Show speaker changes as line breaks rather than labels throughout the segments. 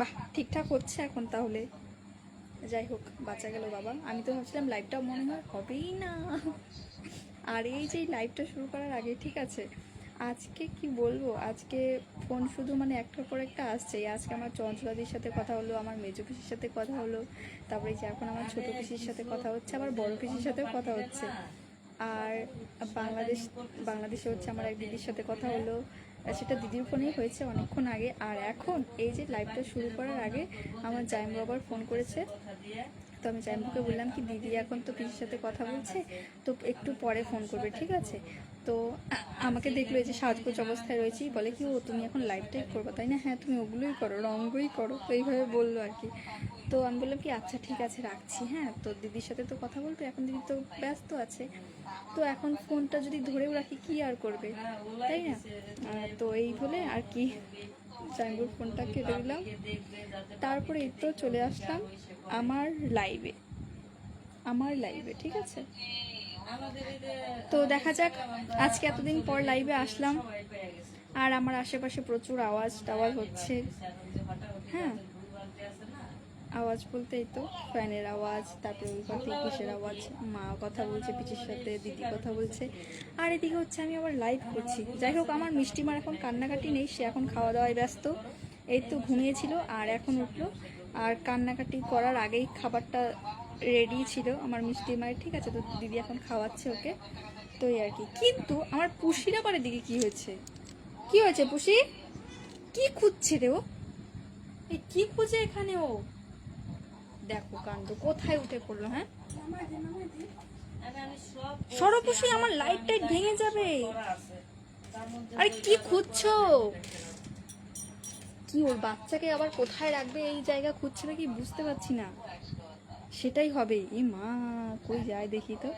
বাহ, ঠিকঠাক হচ্ছে এখন তাহলে। যাই হোক, বাঁচা গেল বাবা। আমি তো ভাবছিলাম লাইভটা মনে হয় হবেই না। আর এই যে লাইভটা শুরু করার আগে, ঠিক আছে, আজকে কি বলবো, আজকে ফোন শুধু মানে একটার পর একটা আসছে। আজকে আমার চঞ্চলাদির সাথে কথা হলো, আমার মেজো পিসির সাথে কথা হলো, তারপরে যে এখন আমার ছোটো পিসির সাথে কথা হচ্ছে, আবার বড় পিসির সাথেও কথা হচ্ছে। আর বাংলাদেশে হচ্ছে আমার এক দিদির সাথে কথা হলো, সেটা দিদির ফোনেই হয়েছে অনেকক্ষণ আগে। আর এখন এই যে লাইভটা শুরু করার আগে আমার জাইম বাবার ফোন করেছে। তো আমি জাইমবুকে বললাম কি দিদি এখন তো পিসির সাথে কথা বলছে, তো একটু পরে ফোন করবে, ঠিক আছে। তো আমাকে দেখলো এই যে সাজগোজ অবস্থায় রয়েছি, বলে কি ও তুমি এখন লাইভটাই করবো তাই না? হ্যাঁ তুমি ওগুলোই করো, রঙ্গই করো, তো এইভাবে বললো আর কি। তো আমি বললাম কি আচ্ছা ঠিক আছে রাখছি। হ্যাঁ, তো দিদির সাথে তো কথা বলবে, এখন দিদি তো ব্যস্ত আছে, তো এখন ফোনটা যদি ধরেও রাখি কি আর করবে, তাই না? তো এই বলে আর কি জাইমবুর ফোনটা কেটে দিলাম। তারপরে এই তো চলে আসলাম আমার লাইভে, ঠিক আছে। তো দেখা যাক, আজকে এতদিন পর লাইভে আসলাম, আর আমার আশেপাশে প্রচুর আওয়াজ টাওয়াজ হচ্ছে। হ্যাঁ, আওয়াজ বলতে এই তো ফ্যানের আওয়াজ, তারপরে ওই ঘর থেকে কিসের আওয়াজ, মা কথা বলছে পিচির সাথে, দিদি কথা বলছে, আর এদিকে হচ্ছে আমি আবার লাইভ করছি। যাই হোক, আমার মিষ্টিমার এখন কান্নাকাটি নেই, সে এখন খাওয়া দাওয়ায় ব্যস্ত। এই তো ঘুমিয়েছিল আর এখন উঠলো, আর কান্নাকাটি করার আগেই খাবারটা রেডি ছিল আমার মিষ্টি মায়ের, ঠিক আছে। তো দিদি এখন খাওয়াচ্ছে ওকে, তো এই আর কি। কিন্তু আমার পুষির আবার এদিকে কি হয়েছে, কি হয়েছে পুষি? কি খুঁজছে রে ও? এই কি খুঁজে এখানে ও? দেখো কাণ্ড, কোথায় উঠে পড়লো। হ্যাঁ, সরপুষি আমার লাইট টাইট ভেঙে যাবে। আরে কি খুঁজছো? কি ওর বাচ্চাকে আবার কোথায় রাখবে এই জায়গা খুঁজছে নাকি বুঝতে পারছি না। সেটাই হবে। এ মা, কই যায় দেখি তো।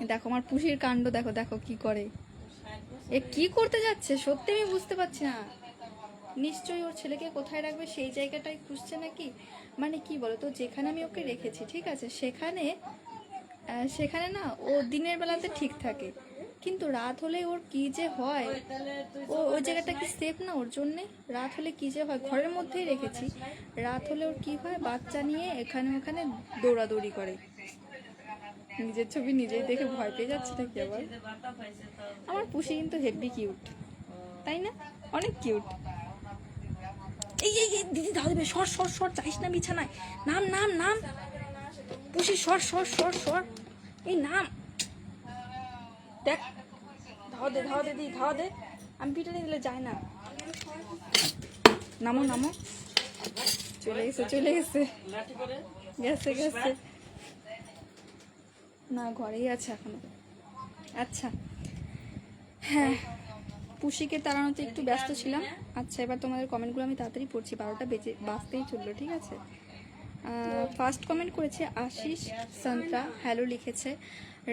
দেখো আমার পুষির কাণ্ড, দেখো দেখো কি করে। এ কি করতে যাচ্ছে সত্যি আমি বুঝতে পারছি না। নিশ্চয়ই ওর ছেলেকে কোথায় রাখবে সেই জায়গাটাই খুঁজছে নাকি। মানে কি বলতো, যেখানে আমি ওকে রেখেছি, ঠিক আছে, সেখানে না ও দিনের বেলাতে ঠিক থাকে, কিন্তু রাত হলে ওর কি যে হয়। ওই জায়গাটা কি সেফ না ওর জন্যে? রাত হলে কি যে হয়, ঘরের মধ্যেই রেখেছি, রাত হলে ওর কি হয়, বাচ্চা নিয়ে এখানে ওখানে দৌড়াদৌড়ি করে। নিজের ছবি নিজেই দেখে ভয় পেয়ে যাচ্ছে নাকি আবার। আমার পুষি কিন্তু হেভি কিউট, তাই না? অনেক কিউট। এই এই দিদি দাও দেবে, সর সর সর, যাইস না বিছানায়, নাম নাম নাম, পুষি সর সর সর সর, এই নাম। দেখ, ধাওয়া দে দি, ধাওয়া দে, আমি পিঠে দিলে যায় না। নামো নামো, চলে গেছে গেছে গেছে, না ঘরেই আছে এখনো। আচ্ছা, হ্যাঁ, পুষিকে তাড়ানোতে একটু ব্যস্ত ছিলাম। আচ্ছা, এবার তোমাদের কমেন্টগুলো আমি তাড়াতাড়ি পড়ছি, 12টা বাজতেই চললো, ঠিক আছে। ফার্স্ট কমেন্ট করেছে আশিস সন্ত্রা, হ্যালো লিখেছে।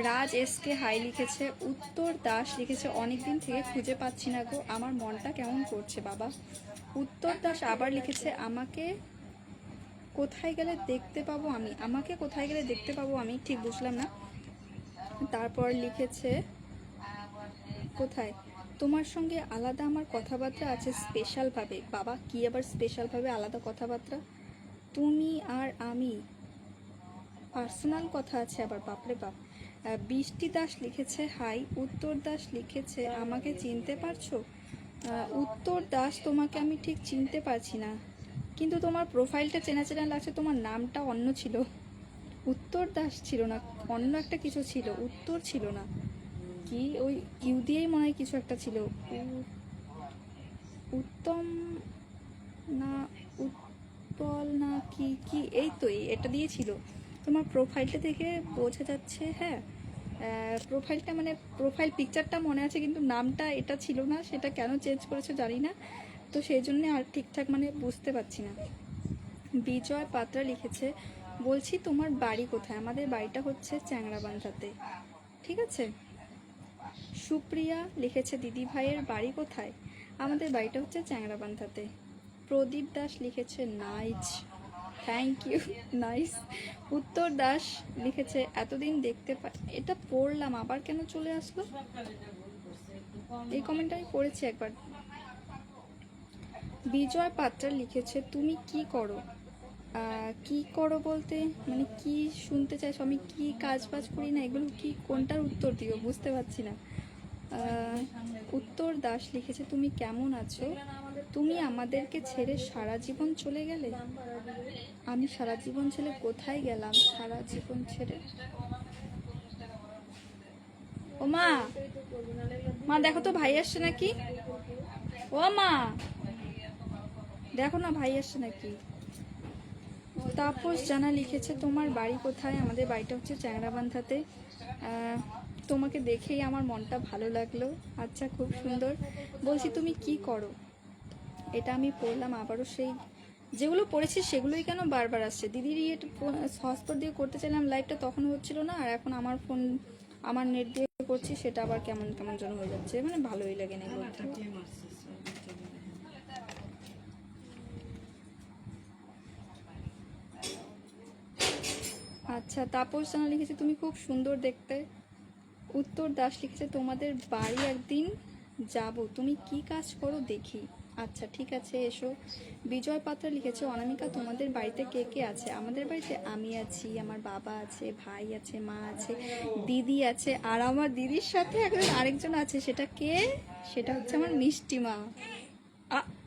রাজ এসকে হাই লিখেছে। উত্তর দাস লিখেছে অনেকদিন থেকে খুঁজে পাচ্ছি না গো, আমার মনটা কেমন করছে বাবা। উত্তর দাস আবার লিখেছে আমাকে কোথায় গেলে দেখতে পাবো আমি, ঠিক বুঝলাম না। তারপর লিখেছে কোথায়, তোমার সঙ্গে আলাদা আমার কথাবার্তা আছে স্পেশালভাবে। বাবা, কি আবার স্পেশালভাবে আলাদা কথাবার্তা? তুমি আর আমি, পার্সোনাল কথা আছে আবার, বাপরে বাপ। বৃষ্টি দাস লিখেছে হাই। উত্তর দাস লিখেছে আমাকে চিনতে পারছো? উত্তর দাস, তোমাকে আমি ঠিক চিনতে পারছি না, কিন্তু তোমার প্রোফাইলটা চেনা চেনা লাগছে, তোমার নামটা অন্য ছিল। উত্তর দাস ছিল না, অন্য একটা কিছু ছিল, উত্তর ছিল না, কি ওই ইউ দিয়েই মনে হয় কিছু একটা ছিল, উত্তম না, উৎপল না, কি কি, এই তো এটা দিয়েছিল। তোমার প্রোফাইলটা থেকে বোঝা যাচ্ছে। হ্যাঁ, প্রোফাইলটা মানে প্রোফাইল পিকচারটা মনে আছে, কিন্তু নামটা এটা ছিল না, সেটা কেন চেঞ্জ করেছো জানি না, তো সেই জন্যে আর ঠিকঠাক মানে বুঝতে পারছি না। বিজয় পাত্রা লিখেছে বলছি তোমার বাড়ি কোথায়? আমাদের বাড়িটা হচ্ছে চ্যাংড়াবান্ধাতে, ঠিক আছে। সুপ্রিয়া লিখেছে দিদি ভাইয়ের বাড়ি কোথায়? আমাদের বাড়িটা হচ্ছে চ্যাংড়াবান্ধাতে। প্রদীপ দাস লিখেছে নাইস, থ্যাংক ইউ, নাইস। উত্তর দাস লিখেছে এতদিন দেখতে এটা পড়লাম, আবার কেন চলে আসলো? এই কমেন্টটা আমি পড়েছি একবার। বিজয় পাত্র লিখেছে তুমি কি করো? কি করো বলতে মানে কি শুনতে চাইছো? আমি কি কাজ বাজ করি না, এগুলো কি কোনটার উত্তর দিও বুঝতে পারছি না। উত্তর দাস লিখেছে তুমি কেমন আছো? তুমি আমাদেরকে ছেড়ে সারা জীবন চলে গেলে। আমি সারা জীবন ছেড়ে কোথায় গেলাম? সারা জীবন ছেড়ে ও মা, মা দেখো তো ভাই আসছে নাকি। ও মা দেখো না ভাই আসছে নাকি। তাপস জানা লিখেছে তোমার বাড়ি কোথায়? আমাদের বাড়িটা হচ্ছে চ্যাংরাবান্ধাতে। তোমাকে দেখেই আমার মনটা ভালো লাগলো। আচ্ছা খুব সুন্দর। বলছি তুমি কি করো? এটা আমি পড়লাম আবারও, সেই যেগুলো পড়েছি সেগুলোই কেন বারবার আসছে। দিদির ইয়েটা হটস্পট দিয়ে করতে চাইলাম লাইভটা, তখন হচ্ছিল না, আর এখন আমার ফোন আমার নেট দিয়ে করছি, সেটা আবার কেমন কেমন যেন হয়ে যাচ্ছে, মানে ভালোই লাগে না এগুলো। আচ্ছা তাপস জানা লিখেছে তুমি খুব সুন্দর দেখতে। উত্তর দাস লিখেছে তোমাদের বাড়ি একদিন যাব, তুমি কি কাজ করো দেখি। আচ্ছা ঠিক আছে এসো। বিজয় পাত্র লিখেছে অনামিকা তোমাদের বাড়িতে কে কে আছে? আমাদের বাড়িতে আমি আছি, আমার বাবা আছে, ভাই আছে, মা আছে, দিদি আছে, আর আমার দিদির সাথে আরেকজন আছে। সেটা কে? সেটা হচ্ছে আমার মিষ্টি মা।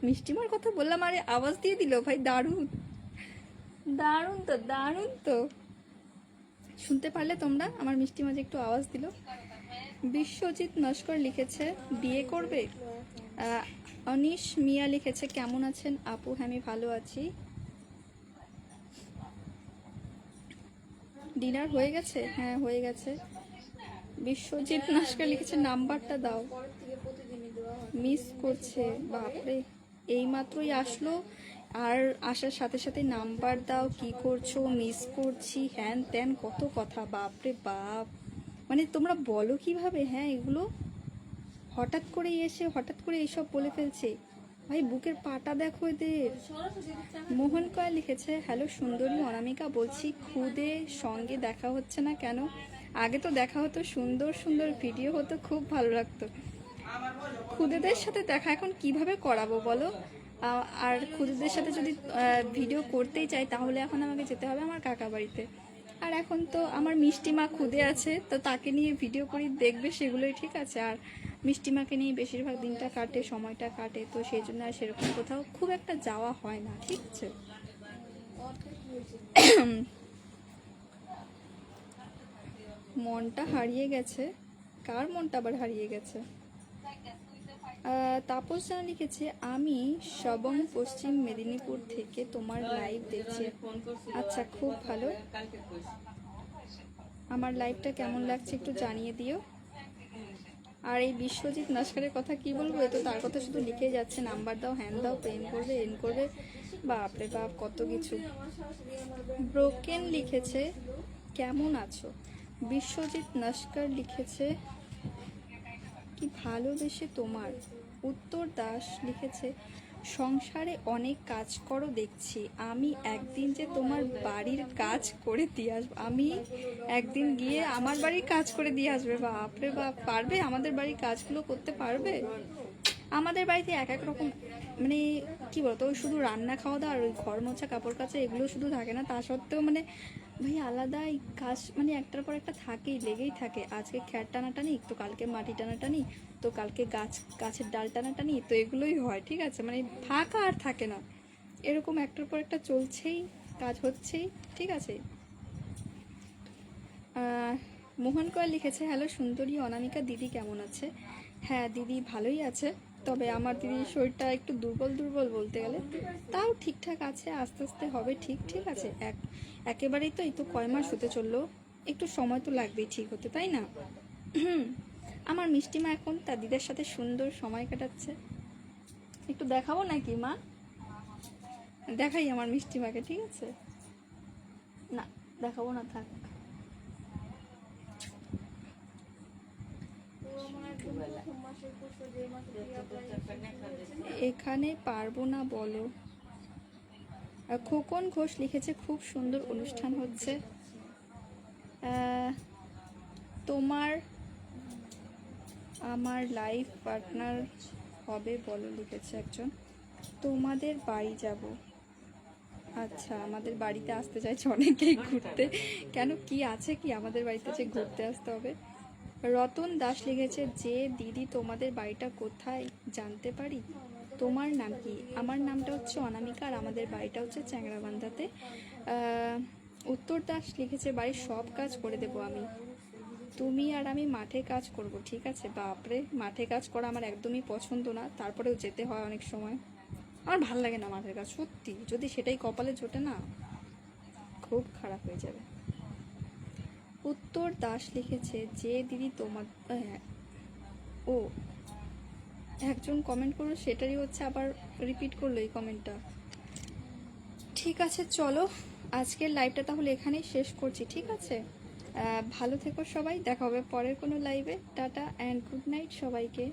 মিষ্টিমার কথা বললাম আরে আওয়াজ দিয়ে দিল ভাই, দারুণ দারুণ তো, দারুণ তো। শুনতে পারলে তোমরা? আমার মিষ্টি মাঝে একটু আওয়াজ দিল। বিশ্বজিৎ নস্কর লিখেছে বিয়ে করবে। অনিশ মিয়া লিখেছে কেমন আছেন আপু? হ্যাঁ আমি ভালো আছি। ডিনার হয়ে গেছে? হ্যাঁ হয়ে গেছে। বিশ্বজিৎ নস্কর লিখেছে নাম্বারটা দাও, মিস করছে। বাপরে এই মাত্রই আসলো, আর আসার সাথে সাথে নাম্বার দাও, কি করছো, মিস করছি, হ্যান ত্যান কত কথা। বাপরে বাপ, মানে তোমরা বলো কিভাবে? হ্যাঁ এগুলো হঠাৎ করে এসে হঠাৎ করে এইসব বলে ফেলছে। ভাই বুকের পাটা দেখো এদের। মোহন কয়া লিখেছে হ্যালো সুন্দরী অনামিকা, বলছি খুদে সঙ্গে দেখা হচ্ছে না কেন? আগে তো দেখা হতো, সুন্দর সুন্দর ভিডিও হতো, খুব ভালো লাগতো। খুদেদের সাথে দেখা এখন কিভাবে করাবো বলো? আর খুদেদের সাথে যদি ভিডিও করতেই চাই তাহলে এখন আমাকে যেতে হবে আমার কাকা বাড়িতে। আর এখন তো আমার মিষ্টি মা খুদে আছে, তো তাকে নিয়ে ভিডিও করি, দেখবে সেগুলোই ঠিক আছে। আর মিষ্টি মাকে নিয়ে বেশিরভাগ দিনটা কাটে, সময়টা কাটে, তো সেই জন্য আর সেরকম কোথাও খুব একটা যাওয়া হয় না, ঠিক আছে। মনটা হারিয়ে গেছে? কার মনটা আবার হারিয়ে গেছে? তাপস জানা লিখেছে আমি সবং পশ্চিম মেদিনীপুর থেকে তোমার লাইভ দেখছি। আচ্ছা খুব ভালো। আমার লাইভটা কেমন লাগছে একটু জানিয়ে দিও। আর এই বিশ্বজিৎ নস্করের কথা কি বলবো, এ তো তার কথা শুধু লিখে যাচ্ছে, নাম্বার দাও, হ্যান দাও, পেন করবে, এন করবে, বাপরে বাপ কত কিছু। ব্রোকেন লিখেছে কেমন আছো? বিশ্বজিৎ নস্কর লিখেছে কি ভালোবেসে তোমার। উত্তর দাস লিখেছে সংসারে অনেক কাজ করো দেখছি, আমি একদিন যে তোমার বাড়ির কাজ করে দিয়ে আসবো। আমি একদিন গিয়ে আমার বাড়ির কাজ করে দিয়ে আসবে? বাপরে বাপ, পারবে আমাদের বাড়ির কাজগুলো করতে পারবে? আমাদের বাড়িতে এক এক রকম, মানে কি বলতো, ওই শুধু রান্না খাওয়া দাওয়া আর ওই ঘর মোছা কাপড় কাচা এগুলো শুধু থাকে না, তা সত্ত্বেও মানে ভাই আলাদাই কাজ, মানে একটার পর একটা থাকেই, লেগেই থাকে। আজকে খ্যার টানাটানি, তো কালকে মাটি টানাটানি, তো কালকে গাছের ডাল টানাটানি, তো এগুলোই হয়, ঠিক আছে। মানে ফাঁকা আর থাকে না, এরকম একটার পর একটা চলছেই, কাজ হচ্ছেই, ঠিক আছে। মোহন কয়াল লিখেছে হ্যালো সুন্দরী অনামিকা, দিদি কেমন আছে? হ্যাঁ দিদি ভালোই আছে, তবে আমার দিদির শরীরটা একটু দুর্বল দুর্বল বলতে গেলে, তাও ঠিকঠাক আছে, আস্তে আস্তে হবে ঠিক, ঠিক আছে। একেবারেই তো এই তো কয় মাস হতে চললো, একটু সময় তো লাগবেই ঠিক হতে, তাই না? আমার মিষ্টিমা এখন তার দিদার সাথে সুন্দর সময় কাটাচ্ছে। একটু দেখাবো নাকি মা? দেখাই আমার মিষ্টিমাকে, ঠিক আছে। না দেখাবো না, থাক। এখানে পারবো না বলো। খোকন ঘোষ লিখেছে খুব সুন্দর অনুষ্ঠান হচ্ছে। তোমার আমার লাইফ পার্টনার হবে বলো লিখেছে একজন। তোমাদের বাড়ি যাব। আচ্ছা, আমাদের বাড়িতে আসতে চাইছে অনেকেই ঘুরতে। কেন, কি আছে কি আমাদের বাড়িতে যে ঘুরতে আসতে হবে? রতন দাস লিখেছে, যে দিদি তোমাদের বাড়িটা কোথায় জানতে পারি? তোমার নাম কি? আমার নামটা হচ্ছে অনামিকা, আর আমাদের বাড়িটা হচ্ছে চ্যাংড়াবান্ধাতে। উত্তর দাস লিখেছে, বাড়ির সব কাজ করে দেবো আমি, তুমি আর আমি মাঠে কাজ করব। ঠিক আছে। বাপরে, মাঠে কাজ করা আমার একদমই পছন্দ না, তারপরেও যেতে হয় অনেক সময়। আমার ভাল লাগে না মাঠের কাজ, সত্যি। যদি সেটাই কপালে জোটে না, খুব খারাপ হয়ে যাবে। উত্তর দাস লিখেছে, যে দিদি তোমার ও একজন কমেন্ট করলো, সেটারই হচ্ছে আবার রিপিট করলো এই কমেন্টটা। ঠিক আছে, চলো আজকের লাইভটা তাহলে এখানেই শেষ করছি। ঠিক আছে, ভালো থেকো সবাই, দেখা হবে পরের কোনো লাইভে। টাটা অ্যান্ড গুড নাইট সবাইকে।